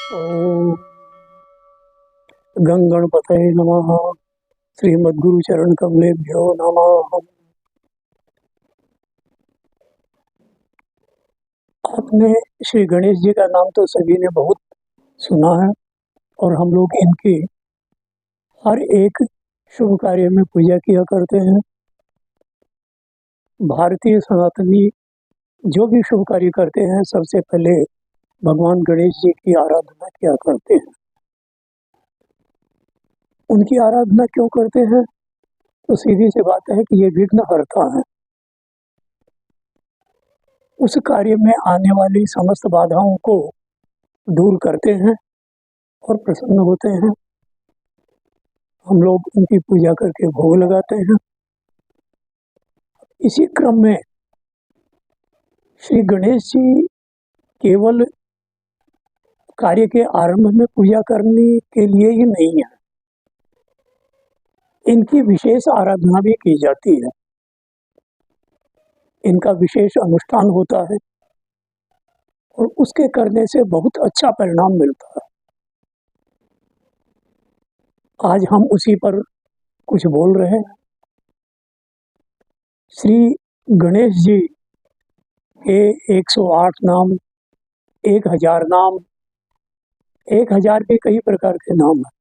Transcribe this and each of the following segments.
ओम गंगणपतये नमः। श्रीमद्गुरुचरण कमलेभ्यो नमः। आपने श्री गणेश जी का नाम तो सभी ने बहुत सुना है और हम लोग इनकी हर एक शुभ कार्य में पूजा किया करते हैं। भारतीय सनातनी जो भी शुभ कार्य करते हैं सबसे पहले भगवान गणेश जी की आराधना किया करते हैं। उनकी आराधना क्यों करते हैं? तो सीधी सी बात है कि ये विघ्न हरता है। उस कार्य में आने वाली समस्त बाधाओं को दूर करते हैं और प्रसन्न होते हैं। हम लोग उनकी पूजा करके भोग लगाते हैं। इसी क्रम में श्री गणेश जी केवल कार्य के आरंभ में पूजा करने के लिए ही नहीं है, इनकी विशेष आराधना भी की जाती है। इनका विशेष अनुष्ठान होता है और उसके करने से बहुत अच्छा परिणाम मिलता है। आज हम उसी पर कुछ बोल रहे हैं। श्री गणेश जी के 108 नाम, 1000 नाम, 1000 के कई प्रकार के नाम हैं।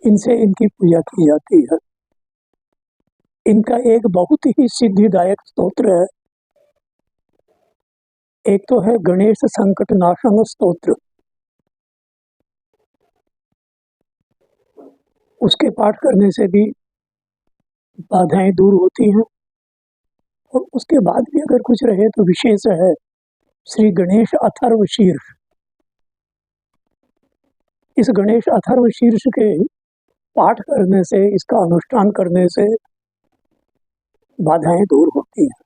इनसे इनकी पूजा की जाती है। इनका एक बहुत ही सिद्धिदायक स्तोत्र है। एक तो है गणेश संकट नाशन स्तोत्र। उसके पाठ करने से भी बाधाएं दूर होती हैं। और उसके बाद भी अगर कुछ रहे तो विशेष है श्री गणेश अथर्व शीर्ष। इस गणेश अथर्व शीर्ष के पाठ करने से, इसका अनुष्ठान करने से बाधाएं दूर होती हैं।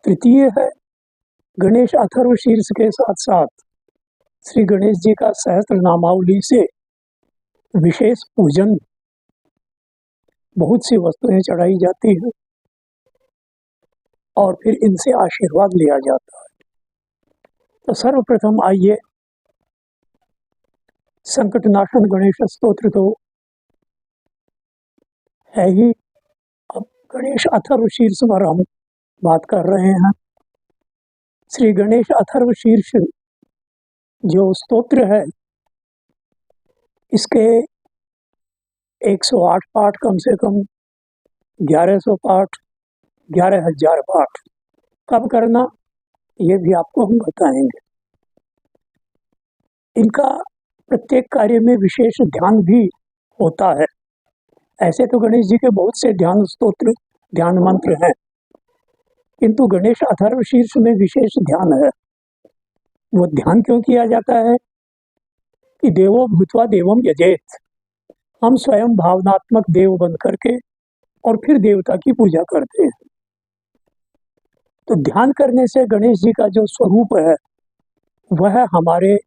तृतीय है गणेश अथर्व शीर्ष के साथ साथ श्री गणेश जी का सहस्त्र नामावली से विशेष पूजन, बहुत सी वस्तुएं चढ़ाई जाती हैं और फिर इनसे आशीर्वाद लिया जाता है। तो सर्वप्रथम आइए, संकटनाशन गणेश स्तोत्र तो है ही, अब गणेश अथर्व शीर्ष पर हम बात कर रहे हैं। श्री गणेश अथर्व शीर्ष जो स्तोत्र है, इसके 108 पाठ, कम से कम 1100 पाठ, 11,000 पाठ कब करना ये भी आपको हम बताएंगे। इनका प्रत्येक कार्य में विशेष ध्यान भी होता है। ऐसे तो गणेश जी के बहुत से ध्यान स्तोत्र, ध्यान मंत्र हैं, किंतु गणेश अथर्व शीर्ष में विशेष ध्यान है। वो ध्यान क्यों किया जाता है कि देवो भूत्वा देवम यजेत, हम स्वयं भावनात्मक देव बन करके और फिर देवता की पूजा करते हैं। तो ध्यान करने से गणेश जी का जो स्वरूप है वह हमारे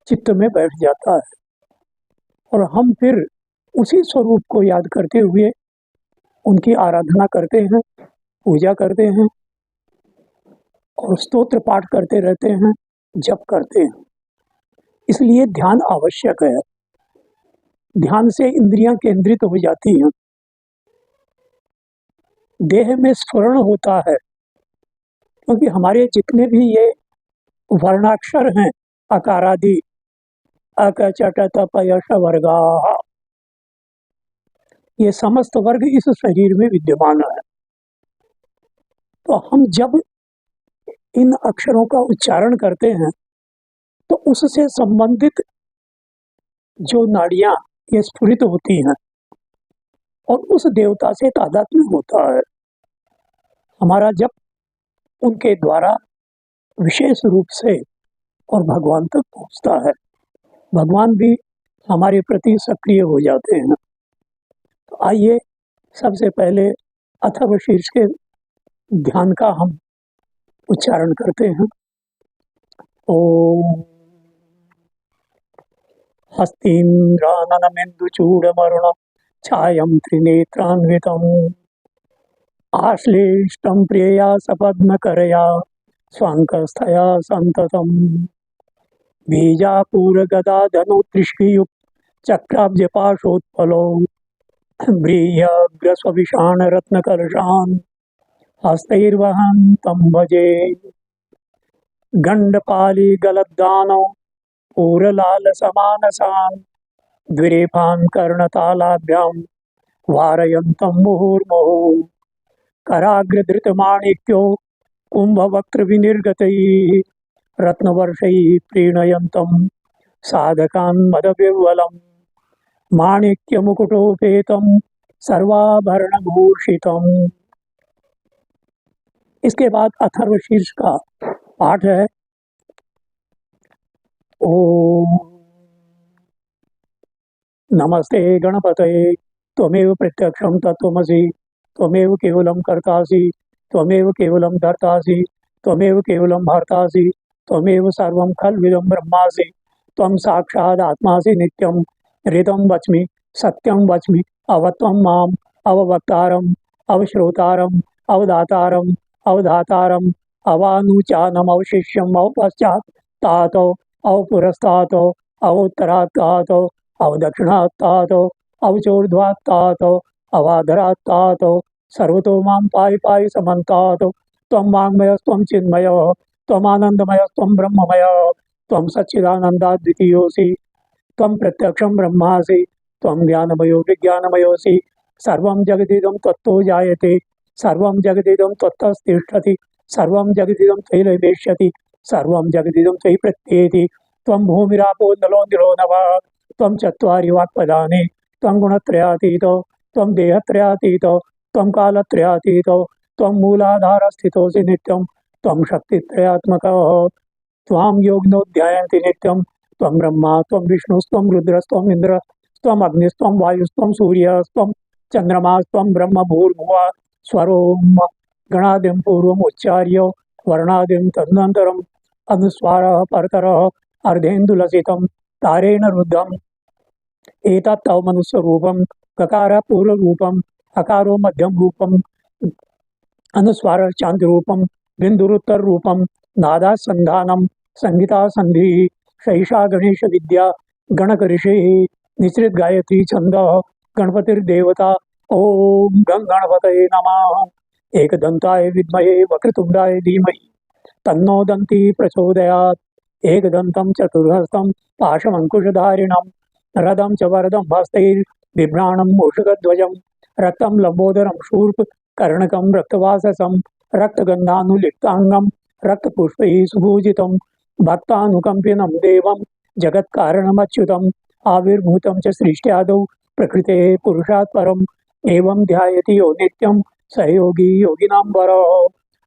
चित्त में बैठ जाता है और हम फिर उसी स्वरूप को याद करते हुए उनकी आराधना करते हैं, पूजा करते हैं और स्तोत्र पाठ करते रहते हैं, जप करते हैं। इसलिए ध्यान आवश्यक है। ध्यान से इंद्रियां केंद्रित हो जाती हैं, देह में स्फुरण होता है, क्योंकि हमारे जितने भी ये वर्णाक्षर हैं, अकारादि, अक चट तप यश वर्गा, ये समस्त वर्ग इस शरीर में विद्यमान है। तो हम जब इन अक्षरों का उच्चारण करते हैं तो उससे संबंधित जो नाड़ियां ये स्फुरित होती हैं और उस देवता से तादात्म्य होता है। हमारा जप उनके द्वारा विशेष रूप से और भगवान तक पहुंचता है। भगवान भी हमारे प्रति सक्रिय हो जाते हैं। तो आइए सबसे पहले अथर्व शीर्ष के ध्यान का हम उच्चारण करते हैं। ओम हस्तीन्द्राननमेन्दुचूडमरुण छायं त्रिनेत्रान्वितम् आश्लिष्टं प्रियया सपद्मकरया स्वाङ्कस्थया सन्ततम् बीजापूरगदाधनुत्रिष्कियुक् चक्राब्जपाशोत्पलो व्रीह्यग्रस्वविषाणरत्नकलशान् हस्तैर्वहन् तं भजे। गण्डपालिगलद्दानो पूरलालसमानसान् द्विरेफान् कर्णतालाभ्यां वारयन्तं मुहुर्मुहुः। कराग्रधृतमाणिक्यो कुम्भवक्त्रविनिर्गतैः रत्नवर्षैः प्रीणयन्तं साधकान् मदविह्वलम्। माणिक्यमुकुटोपेतं सर्वाभरणभूषितम्। इसके बाद अथर्वशीर्ष का पाठ है। ओम नमस्ते गणपतये त्वमेव प्रत्यक्षं तत्त्वमसि त्वमेव केवलं कर्तासि त्वमेव केवलं धर्तासि त्वमेव केवलं भर्तासि त्वमेव सर्वं खल्विदं ब्रह्मासि त्वं साक्षादात्मासि नित्यं ऋतं वच्मि सत्यं वच्मि अवत्वं माम् अववक्तारम् अवश्रोतारम् अवदातारम् अवधातारम् अवानुचानम् अवशिष्यम् अवपश्चात् तातो अवपुरस्तातो अवोत्तरात्तातो अवदक्षिणात्तातो अवचोर्ध्वात्तातो अवाधरात्तातो सर्वतो मां पाहि पाहि समन्तातो त्वं वाङ्मयस्त्वं चिन्मयः त्वमानन्दमयस्त्वं ब्रह्ममयः त्वं सच्चिदानन्दाद्वितीयोऽसि त्वं प्रत्यक्षं ब्रह्मासि त्वं ज्ञानमयो विज्ञानमयोऽसि सर्वं जगदिदं त्वत्तो जायते सर्वं जगदिदं त्वत्तस्तिष्ठति सर्वं जगदिदं त्वयि नैवेश्यति सर्वं जगदिदं त्वयि प्रत्येति त्वं भूमिरापो नलो निलो नभः त्वं चत्वारि वाक्पदानि त्वं गुणत्रयातीतो त्वं देहत्रयातीतो त्वं कालत्रयातीतो त्वं मूलाधारस्थितोऽसि नित्यं त्वं शक्तित्रयात्मकः त्वां योगिनो ध्यायन्ति नित्यं त्वं ब्रह्मा त्वं विष्णुस्त्वं रुद्रस्त्वम् इन्द्रस्त्वम् अग्निस्त्वं वायुस्त्वं सूर्यस्त्वं चन्द्रमास्त्वं ब्रह्म भूर्भुवः स्वरोम गणादिं पूर्वमुच्चार्य वर्णादिं तदनन्तरम् अनुस्वारः परतरः अर्धेन्दुलसितं तारेण रुद्धम् एतत् तव मनुष्यरूपं ककारः पूर्वरूपम् अकारो मध्यम रूपम अनुस्वार चांद रूपम बिंदुरुत्तर रूपम नादा संधानम संगीता संधि शैषा गणेश विद्या गणक ऋषि निश्रित गायत्री छंद गणपतिर्देवता ओम गं गणपतये नमः। एकदंताय विद्महे वक्रतुंडाय धीमहि तन्नो दन्ती प्रचोदयात्। एकदन्तं चतुर्हस्तं पाशमंकुशधारिणं रदं च वरदं हस्तैर्बिभ्राणं मूषकध्वजं रक्तं लंबोदरं शूर्प कर्णकं रक्तवाससं रक्तगन्धानुलिप्तांगं रक्तपुष्पैः सुपूजितं भक्तानुकंपिनं देवं जगत्कारणमच्युतम् आविर्भूतं च सृष्ट्यादौ प्रकृतेः पुरुषात् परम् एवं ध्यायति यो नित्यं स योगी योगिनां वरः।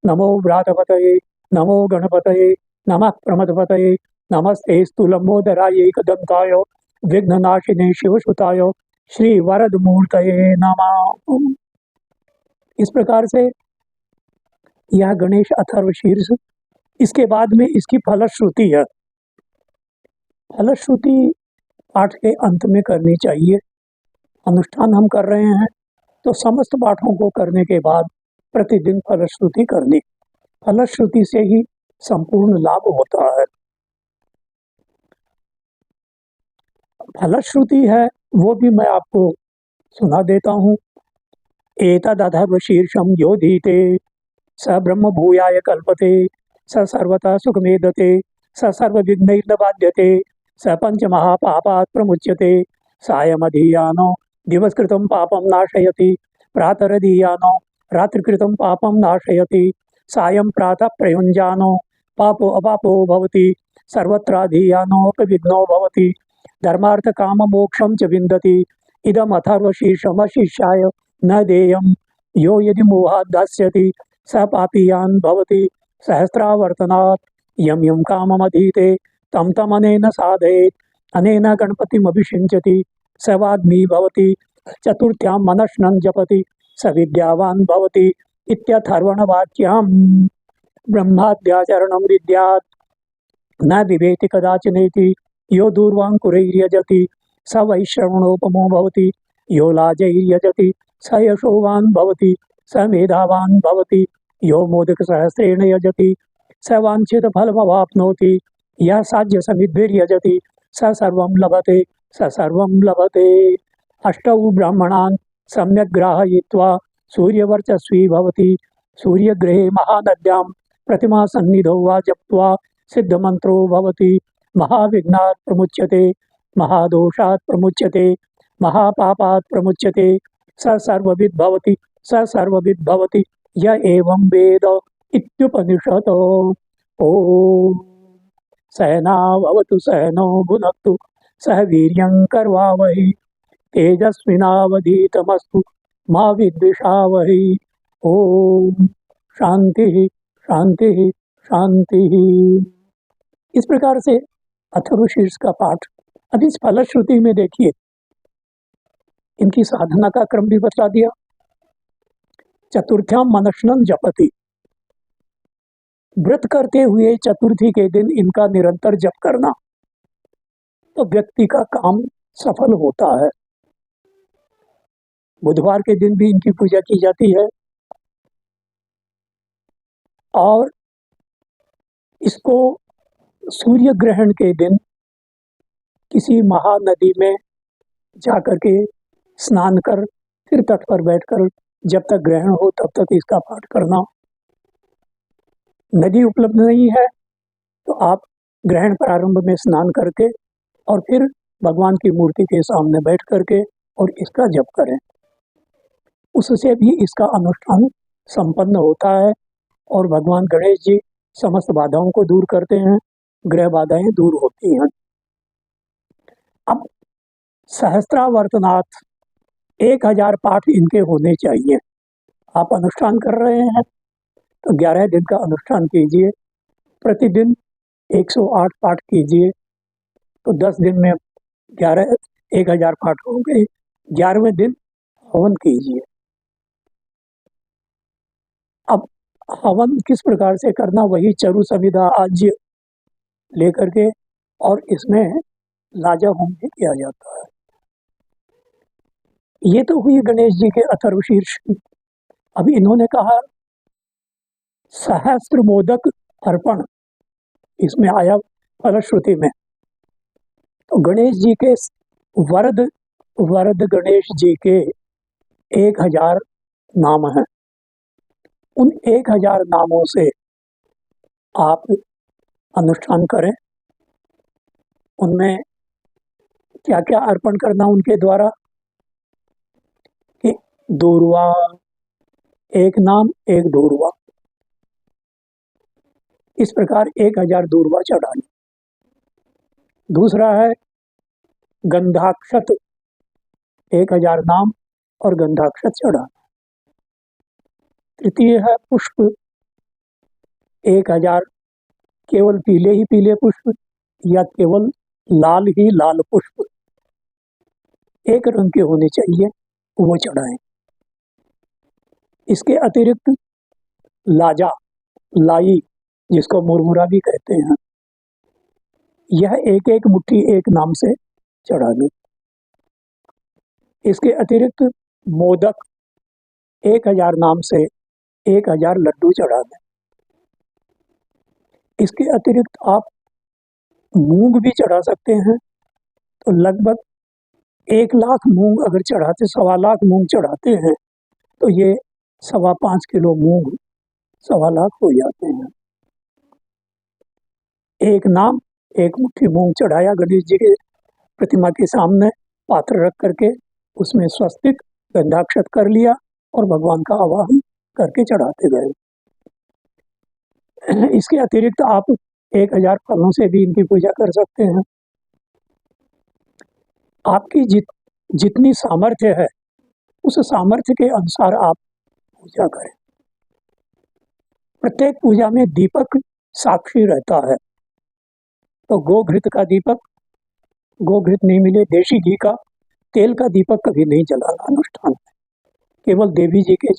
नमो व्रातपतये नमो गणपतये नमः प्रमथपतये नमस्तेस्तु लंबोदराय एकदंताय विघ्ननाशिने शिवसुताय श्री वरद मूर्तये नमः। इस प्रकार से यह गणेश अथर्वशीर्ष। इसके बाद में इसकी फलश्रुति है। फलश्रुति पाठ के अंत में करनी चाहिए। अनुष्ठान हम कर रहे हैं तो समस्त पाठों को करने के बाद प्रतिदिन फलश्रुति करनी। फलश्रुति से ही संपूर्ण लाभ होता है। फलश्रुति है वो भी मैं आपको सुना देता हूँ। एतदथर्वशीर्षं यो धीते स ब्रह्म भूयाय कल्पते स सर्वतः सुखमेधते स सर्वविघ्नैर्न स पंचमहापापात् प्रमुच्यते सायमधीयानो दिवसकृतं पापं नाशयति प्रातरधीयानो रात्रिकृतं पापं नाशयति सायं प्रातः प्रयुञ्जानो पापो अपापो भवति सर्वत्राधीयानोऽपि भवति धर्मार्थकाममोक्षं च विन्दति इदमथर्वशीर्षमशिष्याय न देयं यो यदि मोहात् दास्यति स पापीयान् भवति सहस्रावर्तनात् यं यं काममधीते तं तमनेन साधयेत् अनेन गणपतिमभिषिञ्चति स वाग्मी भवति चतुर्थ्यां मनश्नं जपति स विद्यावान् भवति इत्यथर्वणवाक्यां ब्रह्माद्याचरणं विद्यात् न बिभेति कदाचिनेति यो दूर्वाङ्कुरैर्यजति स वैश्रवणोपमो भवति यो लाजैर्यजति स यशोवान् भवति स मेधावान् भवति यो मोदकसहस्रेण यजति स वाञ्छितफलमवाप्नोति यः साध्य समिद्भिर्यजति स सर्वं लभते स सर्वं लभते। अष्टौ ब्राह्मणान् सम्यक् ग्राहयित्वा सूर्यवर्चस्वी भवति। सूर्यग्रहे महानद्यां प्रतिमा सन्निधौ वा जप्त्वा सिद्धमन्त्रो भवति। महाविघ्नात् प्रमुच्यते, महादोषात् प्रमुच्यते, महापापात् प्रमुच्यते। स सर्वविद् भवति, स सर्वविद् भवति य एवं वेद इत्युपनिषत्। ॐ सहनावतु सहनो भुनक्तु सह वीर्यं करवावहै तेजस्विनावधीतमस्तु मा विद्विषावहै। ओम शांति शांति शांति। इस प्रकार से अथर्वशीर्ष का पाठ। अब इस फलश्रुति में देखिए, इनकी साधना का क्रम भी बता दिया। चतुर्थ्याम मनश्नन जपति, व्रत करते हुए चतुर्थी के दिन इनका निरंतर जप करना तो व्यक्ति का काम सफल होता है। बुधवार के दिन भी इनकी पूजा की जाती है और इसको सूर्य ग्रहण के दिन किसी महानदी में जाकर के स्नान कर फिर तट पर बैठकर जब तक ग्रहण हो तब तक इसका पाठ करना। नदी उपलब्ध नहीं है तो आप ग्रहण प्रारंभ में स्नान करके और फिर भगवान की मूर्ति के सामने बैठ करके और इसका जप करें, उससे भी इसका अनुष्ठान संपन्न होता है और भगवान गणेश जी समस्त बाधाओं को दूर करते हैं, ग्रह बाधाएं दूर होती हैं। अब सहस्त्रावर्तनाथ 1000 पाठ इनके होने चाहिए। आप अनुष्ठान कर रहे हैं तो 11 दिन का अनुष्ठान कीजिए, प्रतिदिन 108 पाठ कीजिए तो 10 दिन में 1000 पाठ हो गए। 11वें दिन हवन कीजिए। अब हवन किस प्रकार से करना, वही चरु सविधा आज्य लेकर के और इसमें लाजा होम भी किया जाता है। ये तो हुई गणेश जी के अथर्वशीर्ष की। अब इन्होंने कहा सहस्त्र मोदक अर्पण, इसमें आया फलश्रुति में। तो गणेश जी के वरद गणेश जी के 1000 नाम हैं। उन 1000 नामों से आप अनुष्ठान करें। उनमें क्या क्या अर्पण करना उनके द्वारा कि दूर्वा, एक नाम एक दूर्वा, इस प्रकार 1000 दूर्वा चढ़ानी। दूसरा है गंधाक्षत, 1000 नाम और गंधाक्षत चढ़ाना। तृतीय है पुष्प, 1000 केवल पीले ही पीले पुष्प या केवल लाल ही लाल पुष्प, एक रंग के होने चाहिए, वो चढ़ाएं। इसके अतिरिक्त लाजा, लाई जिसको मुरमुरा भी कहते हैं, यह एक एक मुट्ठी एक नाम से चढ़ा दें। इसके अतिरिक्त मोदक 1000 नाम से 1000 लड्डू चढ़ा दें। इसके अतिरिक्त आप मूंग भी चढ़ा सकते हैं। तो लगभग 1 लाख मूंग अगर चढ़ाते, 1.25 लाख मूंग चढ़ाते हैं तो ये 5.25 किलो मूंग 1.25 लाख हो जाते हैं। एक नाम एक मुट्ठी मूंग चढ़ाया गणेश जी के प्रतिमा के सामने, पात्र रख करके उसमें स्वस्तिक गंधाक्षत कर लिया और भगवान का आवाहन करके चढ़ाते गए। इसके अतिरिक्त आप 1000 फलों से भी इनकी पूजा कर सकते हैं। आपकी जितनी सामर्थ्य है उस सामर्थ्य के अनुसार आप पूजा करें। प्रत्येक पूजा में दीपक साक्षी रहता है। तो गोघृत का दीपक, गोघृत नहीं मिले देशी घी का, तेल का दीपक कभी नहीं जलाना अनुष्ठान में। केवल देवी जी के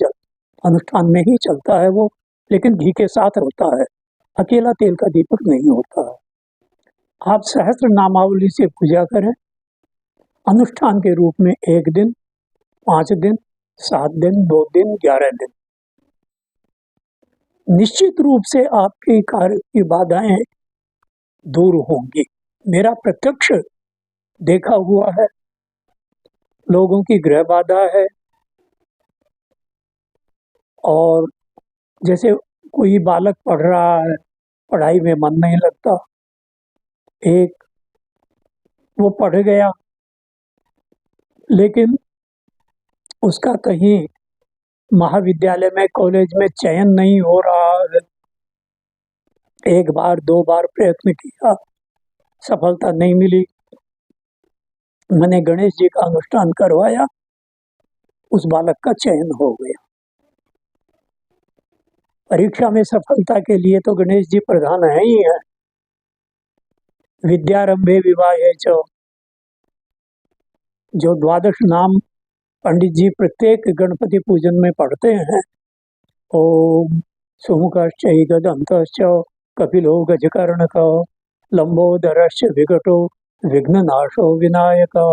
अनुष्ठान में ही चलता है वो, लेकिन घी के साथ होता है, अकेला तेल का दीपक नहीं होता है। आप सहस्त्र नामावली से पूजा करें। अनुष्ठान के रूप में 1 दिन, 5 दिन, 7 दिन, 2 दिन, 11 दिन। निश्चित रूप से आपकी कार्य की बाधाएं दूर होंगी। मेरा प्रत्यक्ष देखा हुआ है, लोगों की गृह बाधा है, और जैसे कोई बालक पढ़ रहा है, पढ़ाई में मन नहीं लगता, एक वो पढ़ गया लेकिन उसका कहीं महाविद्यालय में, कॉलेज में चयन नहीं हो रहा है। एक बार दो बार प्रयत्न किया, सफलता नहीं मिली। मैंने गणेश जी का अनुष्ठान करवाया, उस बालक का चयन हो गया। परीक्षा में सफलता के लिए तो गणेश जी प्रधान है ही है। विद्यारंभे विवाहे च, जो द्वादश नाम पंडित जी प्रत्येक गणपति पूजन में पढ़ते हैं, ओम सुमुखश्च गदंतश्च कपिलो गजकर्णकः लंबोदरश्च विकटो विघ्ननाशो विनायकः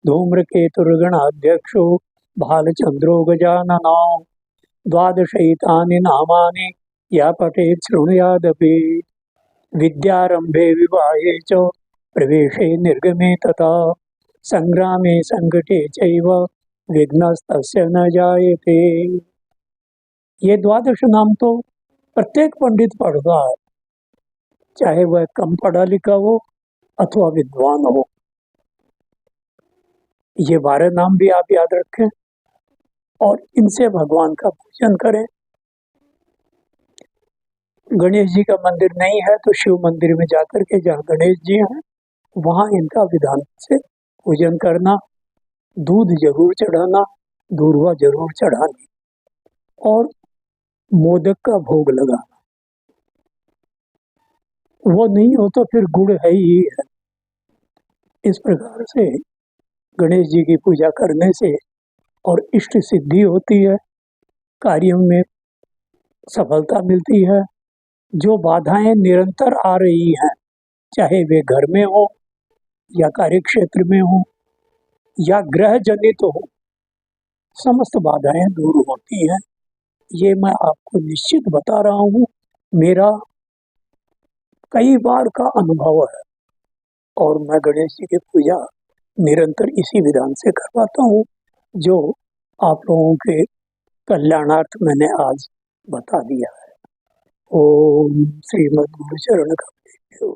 धूम्रकेतुर्गणाध्यक्षो भालचंद्रो गजाननः द्वादशैतानि नामानि या पठेत् शृणुयादपि विद्यारंभे विवाहे च प्रवेशे निर्गमे तथा संग्रामे संकटे चैव विघ्नस्तस्य न जायते। ये द्वादश नाम तो प्रत्येक पंडित पढ़ता है, चाहे वह कम पढ़ा लिखा हो अथवा विद्वान हो। ये 12 नाम भी आप याद रखें और इनसे भगवान का पूजन करें। गणेश जी का मंदिर नहीं है तो शिव मंदिर में जाकर के, जहाँ गणेश जी हैं वहाँ इनका विधान से पूजन करना, दूध जरूर चढ़ाना, दूर्वा जरूर चढ़ानी और मोदक का भोग लगाना। वो नहीं हो तो फिर गुड़ है ही है। इस प्रकार से गणेश जी की पूजा करने से और इष्ट सिद्धि होती है, कार्यों में सफलता मिलती है। जो बाधाएं निरंतर आ रही हैं, चाहे वे घर में हो या कार्य क्षेत्र में हो या ग्रह जनित हो, समस्त बाधाएं दूर होती हैं। ये मैं आपको निश्चित बता रहा हूँ, मेरा कई बार का अनुभव है और मैं गणेश जी की पूजा निरंतर इसी विधान से करवाता हूँ, जो आप लोगों के कल्याणार्थ मैंने आज बता दिया है। ओम श्रीमद् गुरु चरण कमलेभ्यो।